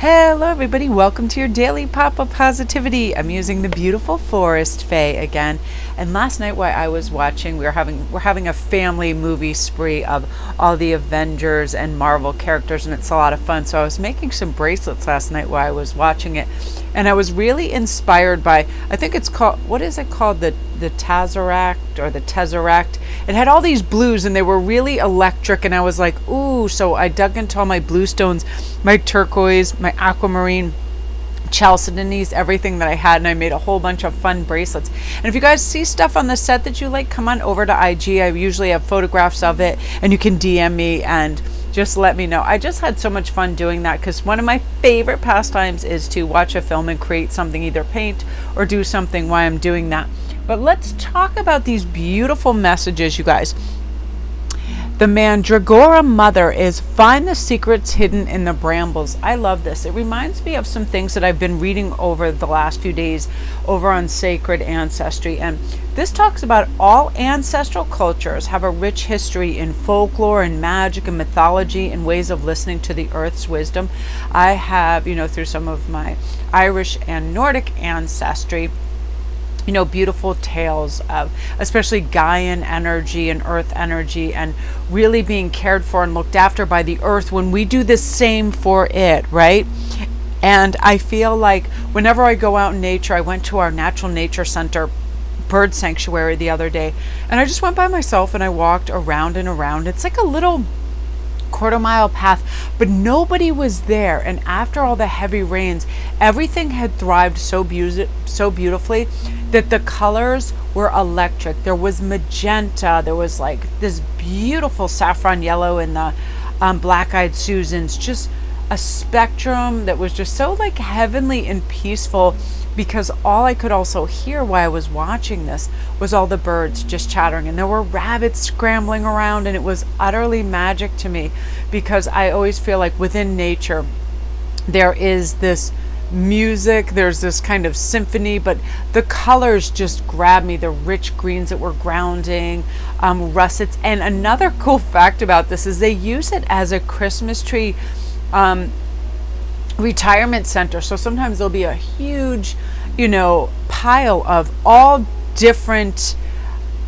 Hello everybody, welcome to your daily pop-up positivity. I'm using the beautiful Forest Fae again. And last night while I was watching, we're having a family movie spree of all the Avengers and Marvel characters, and it's a lot of fun. So I was making some bracelets last night while I was watching it. And I was really inspired by, I think it's called, what is it called? The Tesseract or the Tesseract. It had all these blues and they were really electric, and I was like, ooh, so I dug into all my blue stones, my turquoise, my aquamarine, chalcedonies, everything that I had, and I made a whole bunch of fun bracelets. And if you guys see stuff on the set that you like, come on over to IG. I usually have photographs of it, and you can DM me and just let me know. I just had so much fun doing that because one of my favorite pastimes is to watch a film and create something, either paint or do something while I'm doing that. But let's talk about these beautiful messages, you guys. The Mandragora mother is find the secrets hidden in the brambles. I love this. It reminds me of some things that I've been reading over the last few days over on Sacred Ancestry. And this talks about all ancestral cultures have a rich history in folklore and magic and mythology and ways of listening to the earth's wisdom. I have, through some of my Irish and Nordic ancestry, beautiful tales of especially Gaian energy and earth energy, and really being cared for and looked after by the earth when we do the same for it, right? And I feel like whenever I go out in nature, I went to our natural nature center bird sanctuary the other day, and I just went by myself and I walked around and around. It's like a little quarter-mile path, but nobody was there. And after all the heavy rains, everything had thrived so beautifully that the colors were electric. There was magenta, there was like this beautiful saffron yellow in the black-eyed Susans, just a spectrum that was just so like heavenly and peaceful, because all I could also hear while I was watching this was all the birds just chattering, and there were rabbits scrambling around, and it was utterly magic to me, because I always feel like within nature there is this music, there's this kind of symphony, but the colors just grab me, the rich greens that were grounding, russets. And another cool fact about this is they use it as a Christmas tree retirement center. So sometimes there'll be a huge, pile of all different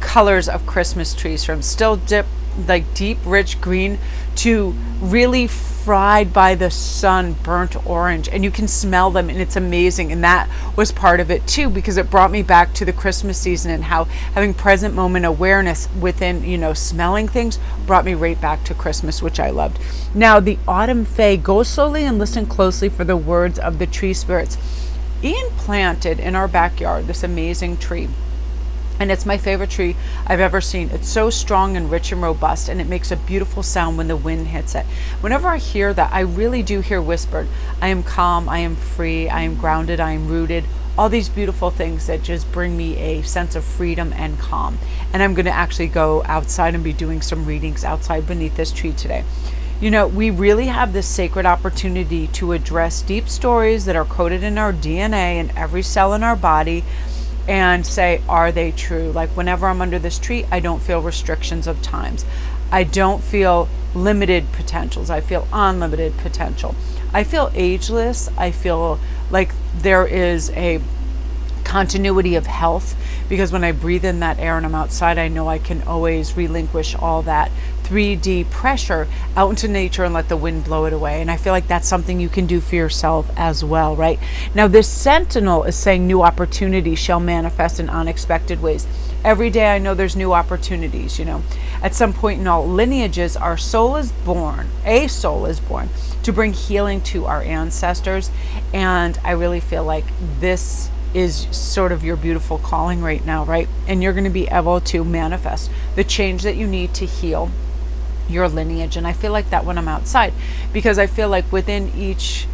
colors of Christmas trees, from still deep rich green to really fried by the sun burnt orange, and you can smell them, and it's amazing. And that was part of it too, because it brought me back to the Christmas season, and how having present moment awareness within smelling things brought me right back to Christmas, which I loved. Now the Autumn Fae, go slowly and listen closely for the words of the tree spirits. Ian planted in our backyard this amazing tree, and it's my favorite tree I've ever seen. It's so strong and rich and robust, and it makes a beautiful sound when the wind hits it. Whenever I hear that, I really do hear whispered, I am calm, I am free, I am grounded, I am rooted. All these beautiful things that just bring me a sense of freedom and calm. And I'm going to actually go outside and be doing some readings outside beneath this tree today. We really have this sacred opportunity to address deep stories that are coded in our DNA and every cell in our body, and say, are they true? Like whenever I'm under this tree, I don't feel restrictions of times. I don't feel limited potentials. I feel unlimited potential. I feel ageless. I feel like there is a continuity of health, because when I breathe in that air and I'm outside, I know I can always relinquish all that 3D pressure out into nature and let the wind blow it away. And I feel like that's something you can do for yourself as well, right? Now this sentinel is saying new opportunities shall manifest in unexpected ways. Every day I know there's new opportunities. At some point in all lineages, a soul is born to bring healing to our ancestors. And I really feel like this is sort of your beautiful calling right now, right? And you're going to be able to manifest the change that you need to heal your lineage. And I feel like that when I'm outside, because I feel like within each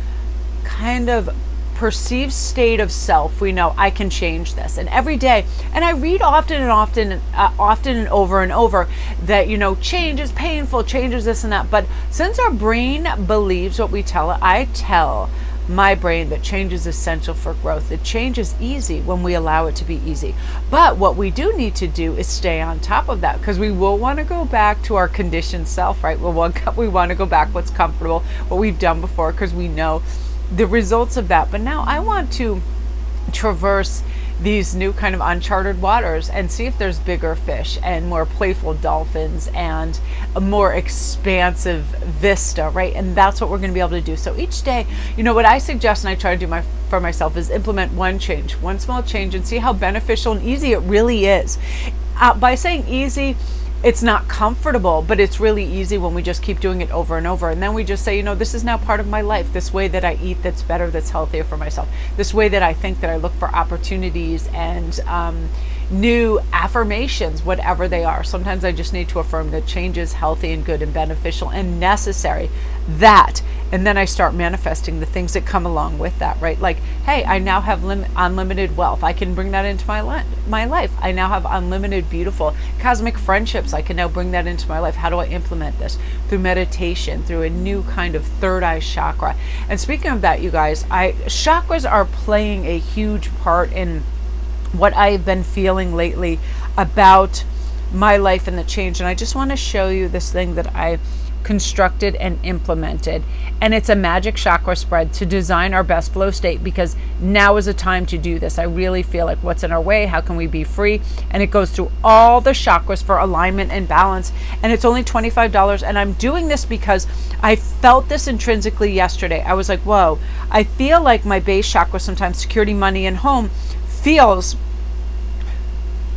kind of perceived state of self, we know I can change this. And every day, and I read often and over and over that change is painful, change is this and that. But since our brain believes what we tell it, I tell my brain that change is essential for growth. That change is easy when we allow it to be easy. But what we do need to do is stay on top of that, because we will want to go back to our conditioned self, right? We want to go back what's comfortable, what we've done before, because we know the results of that. But now I want to traverse these new kind of uncharted waters and see if there's bigger fish and more playful dolphins and a more expansive vista, right? And that's what we're going to be able to do. So each day, what I suggest and I try to do for myself is implement one change, one small change, and see how beneficial and easy it really is. By saying easy, it's not comfortable, but it's really easy when we just keep doing it over and over. And then we just say, this is now part of my life. This way that I eat that's better, that's healthier for myself. This way that I think, that I look for opportunities and new affirmations, whatever they are. Sometimes I just need to affirm that change is healthy and good and beneficial and necessary. And then I start manifesting the things that come along with that, right? Like, hey, I now have unlimited wealth. I can bring that into my life. I now have unlimited, beautiful, cosmic friendships. I can now bring that into my life. How do I implement this? Through meditation, through a new kind of third eye chakra. And speaking of that, you guys, chakras are playing a huge part in what I've been feeling lately about my life and the change. And I just want to show you this thing that I constructed and implemented, and it's a magic chakra spread to design our best flow state, because now is a time to do this. I really feel like, what's in our way? How can we be free? And it goes through all the chakras for alignment and balance, and it's only $25. And I'm doing this because I felt this intrinsically yesterday. I was like, whoa, I feel like my base chakra, sometimes security, money, and home, feels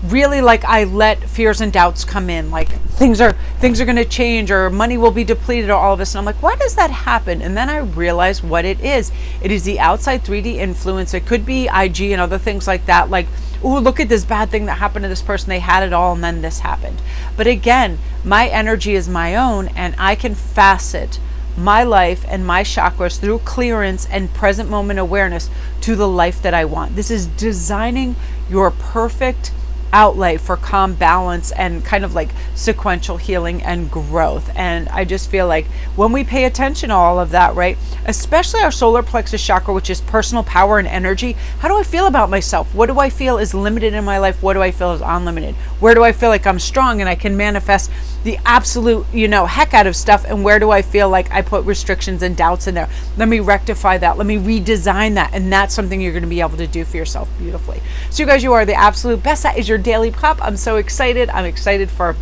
really like I let fears and doubts come in, like things are going to change, or money will be depleted, or all of this. And I'm like, why does that happen? And then I realized what it is. It is the outside 3D influence. It could be IG and other things like that. Like, oh, look at this bad thing that happened to this person. They had it all, and then this happened. But again, my energy is my own, and I can facet my life and my chakras through clearance and present moment awareness to the life that I want. This is designing your perfect outlay for calm, balance, and kind of like sequential healing and growth. And I just feel like when we pay attention to all of that, right, especially our solar plexus chakra, which is personal power and energy, how do I feel about myself? What do I feel is limited in my life? What do I feel is unlimited? Where do I feel like I'm strong and I can manifest the absolute, heck out of stuff? And where do I feel like I put restrictions and doubts in there? Let me rectify that. Let me redesign that. And that's something you're going to be able to do for yourself beautifully. So you guys, you are the absolute best. That is your daily pop. I'm so excited. I'm excited for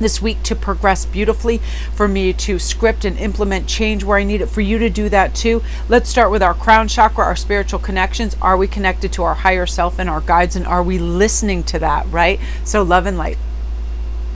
this week to progress beautifully, for me to script and implement change where I need it, for you to do that too. Let's start with our crown chakra, our spiritual connections. Are we connected to our higher self and our guides, and are we listening to that, right? So love and light.